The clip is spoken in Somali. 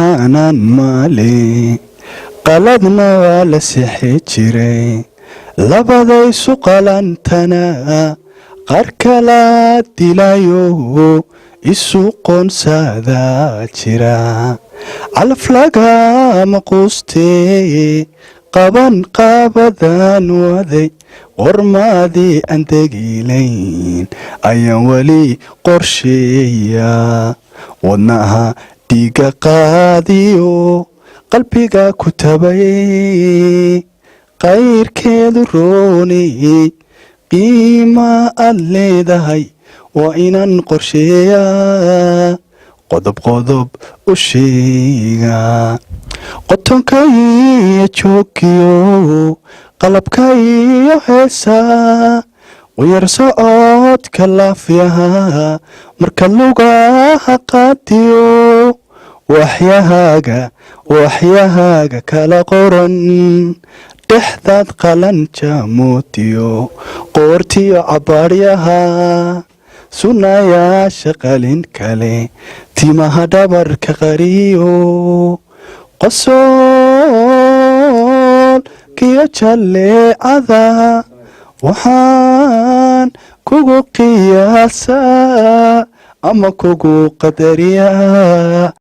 aanan maali qaladna waa la sixi jiray labadaysu qalantana qaar kala dilayo isu qoonsadaa jira calaf lagama quustee qaban qaabadaan waday qormaadii aan degilayn ayaan weli qorsheeyaa wadnaha dhiiga qaadiyo qalbiga ku tabay qayrkeedu roonay qiima aad leedahay waa inaan qorsheeyaa qodob qodob u sheegaa qotonka iyo joogiyo qalabka iyo heesaa wayar socodka laafyaha marka lugaha qaadiyo waxyahaaga kala qoran dhexdaad qalanja mootiyo qoortiyo cabaaryaha sunayaasha qalin kale timaha dhabarka qariyo qosolkiyo jalleecada waxaan kugu qiyaasaa ama kugu qadariyaa